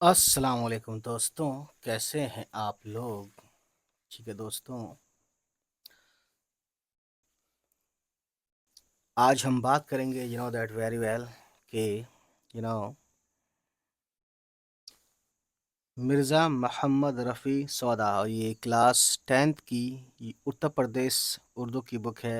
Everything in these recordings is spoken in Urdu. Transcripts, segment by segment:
السلام علیکم دوستوں، کیسے ہیں آپ لوگ؟ ٹھیک ہے دوستوں، آج ہم بات کریں گے دیٹ ویری ویل کہ یو نو مرزا محمد رفیع سودا، اور یہ کلاس 10th کی اتر پردیش اردو کی بک ہے،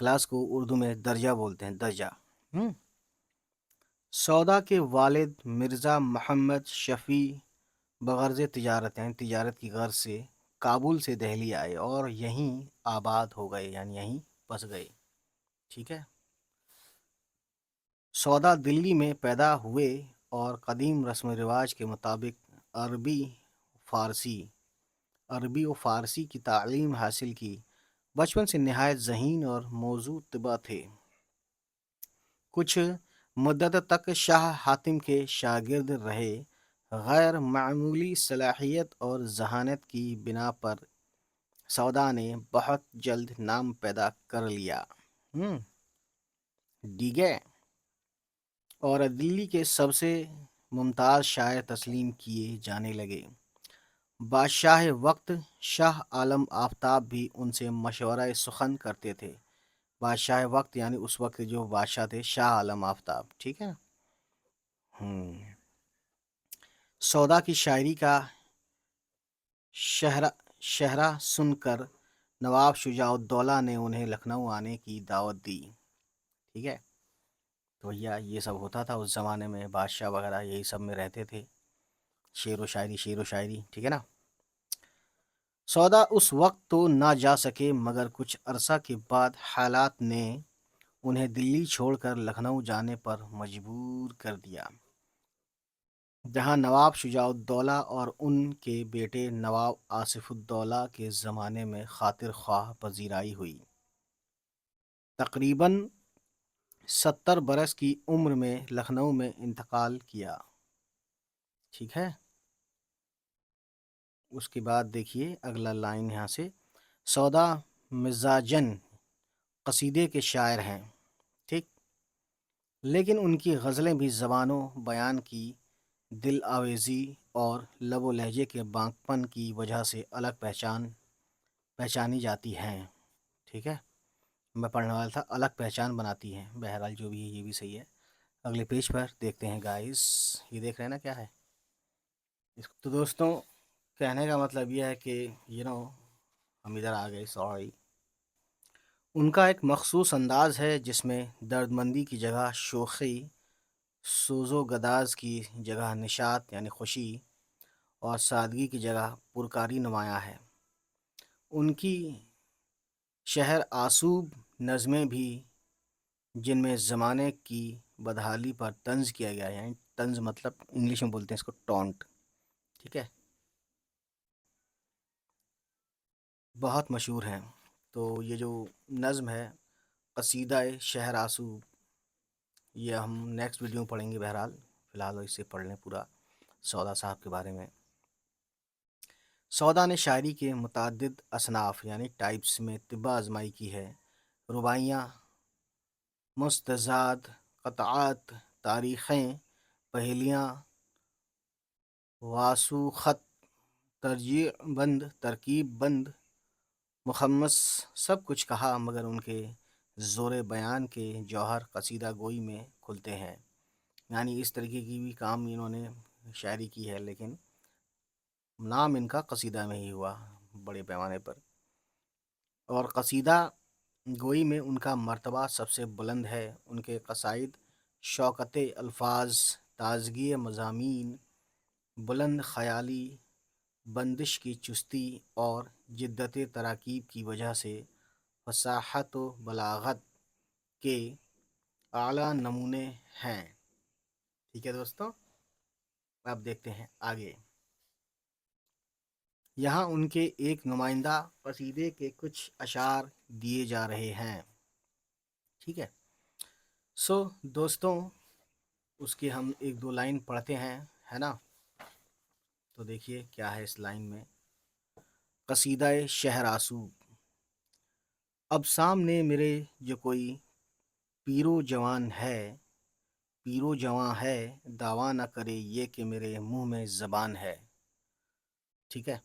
کلاس کو اردو میں درجہ بولتے ہیں، درجہ۔ سودا کے والد مرزا محمد شفیع بغرض تجارت، یعنی تجارت کی غرض سے کابل سے دہلی آئے اور یہیں آباد ہو گئے، یعنی یہیں بس گئے۔ ٹھیک ہے، سودا دلی میں پیدا ہوئے اور قدیم رسم و رواج کے مطابق فارسی عربی و فارسی کی تعلیم حاصل کی۔ بچپن سے نہایت ذہین اور موضوع طبع تھے۔ کچھ مدت تک شاہ حاتم کے شاگرد رہے۔ غیر معمولی صلاحیت اور ذہانت کی بنا پر سودا نے بہت جلد نام پیدا کر لیا۔ ڈیگے اور دلی کے سب سے ممتاز شاعر تسلیم کیے جانے لگے۔ بادشاہ وقت شاہ عالم آفتاب بھی ان سے مشورہ سخن کرتے تھے۔ بادشاہ وقت یعنی اس وقت جو بادشاہ تھے، شاہ عالم آفتاب۔ ٹھیک ہے، سودا کی شاعری کا شہرہ سن کر نواب شجاع الدولہ نے انہیں لکھنؤ آنے کی دعوت دی۔ ٹھیک ہے، تو بھیا یہ سب ہوتا تھا اس زمانے میں، بادشاہ وغیرہ یہی سب میں رہتے تھے، شعر و شاعری۔ ٹھیک ہے نا۔ سودا اس وقت تو نہ جا سکے، مگر کچھ عرصہ کے بعد حالات نے انہیں دلی چھوڑ کر لکھنؤ جانے پر مجبور کر دیا، جہاں نواب شجاع الدولہ اور ان کے بیٹے نواب آصف الدولہ کے زمانے میں خاطر خواہ پذیرائی ہوئی۔ تقریباً 70 برس کی عمر میں لکھنؤ میں انتقال کیا۔ ٹھیک ہے، اس کے بعد دیکھیے اگلا لائن یہاں سے، سودا مزاجن قصیدے کے شاعر ہیں، ٹھیک، لیکن ان کی غزلیں بھی زبان و بیان کی دل آویزی اور لب و لہجے کے بانکپن کی وجہ سے الگ پہچانی جاتی ہیں۔ ٹھیک ہے، میں پڑھنے والا تھا، الگ پہچان بناتی ہیں، بہرحال جو بھی ہے یہ بھی صحیح ہے۔ اگلے پیج پر دیکھتے ہیں گائز، یہ دیکھ رہے ہیں نا کیا ہے تو دوستوں، کہنے کا مطلب یہ ہے کہ ہم ادھر آ گئے، سوری۔ ان کا ایک مخصوص انداز ہے جس میں درد مندی کی جگہ شوخی، سوز و گداز کی جگہ نشاط یعنی خوشی، اور سادگی کی جگہ پرکاری نمایاں ہے۔ ان کی شہر آسوب نظمیں بھی، جن میں زمانے کی بدحالی پر طنز کیا گیا ہے، یعنی طنز مطلب انگلش میں بولتے ہیں اس کو ٹونٹ، ٹھیک ہے، بہت مشہور ہیں۔ تو یہ جو نظم ہے قصیدہ شہر آسوب، یہ ہم نیکسٹ ویڈیو میں پڑھیں گے، بہرحال فی الحال اسے پڑھ لیں پورا سودا صاحب کے بارے میں۔ سودا نے شاعری کے متعدد اصناف یعنی ٹائپس میں طب آزمائی کی ہے۔ رباعیاں، مستزاد، قطعات، تاریخیں، پہیلیاں، واسو خط، ترجیع بند، ترکیب بند، مخمس، سب کچھ کہا، مگر ان کے زور بیان کے جوہر قصیدہ گوئی میں کھلتے ہیں۔ یعنی اس طریقے کی بھی کام انہوں نے شاعری کی ہے، لیکن نام ان کا قصیدہ میں ہی ہوا بڑے پیمانے پر، اور قصیدہ گوئی میں ان کا مرتبہ سب سے بلند ہے۔ ان کے قصائد شوکت الفاظ، تازگی مضامین، بلند خیالی، بندش کی چستی اور جدت تراکیب کی وجہ سے فصاحت و بلاغت کے اعلیٰ نمونے ہیں۔ ٹھیک ہے دوستوں، اب دیکھتے ہیں آگے۔ یہاں ان کے ایک نمائندہ قصیدے کے کچھ اشعار دیے جا رہے ہیں۔ ٹھیک ہے، دوستوں، اس کے ہم ایک دو لائن پڑھتے ہیں، ہے نا۔ تو دیکھیے کیا ہے اس لائن میں، قصیدہ شہر آسوب۔ اب سامنے میرے جو کوئی پیرو جوان ہے، پیر و جواں ہے، دعویٰ نہ کرے یہ کہ میرے منہ میں زبان ہے. ٹھیک ہے.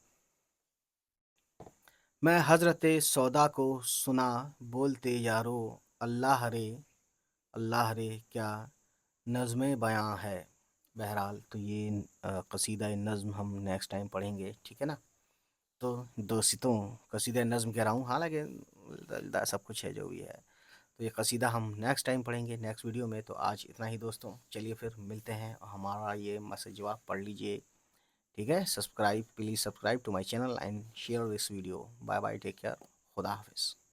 میں حضرت سودا کو سنا بولتے یارو، اللہ رے کیا نظم بیاں ہے. بہرحال تو یہ قصیدہ نظم ہم نیکسٹ ٹائم پڑھیں گے. ٹھیک ہے نا. تو دوستوں، قصیدہ نظم کہہ رہا ہوں، حالانکہ سب کچھ ہے جو بھی ہے. تو یہ قصیدہ ہم نیکسٹ ٹائم پڑھیں گے نیکسٹ ویڈیو میں. تو آج اتنا ہی دوستوں، چلیے پھر ملتے ہیں. ہمارا یہ میسج جواب پڑھ لیجئے. ٹھیک ہے. Subscribe, please subscribe to my channel and share this video. Bye bye, take care. خدا حافظ.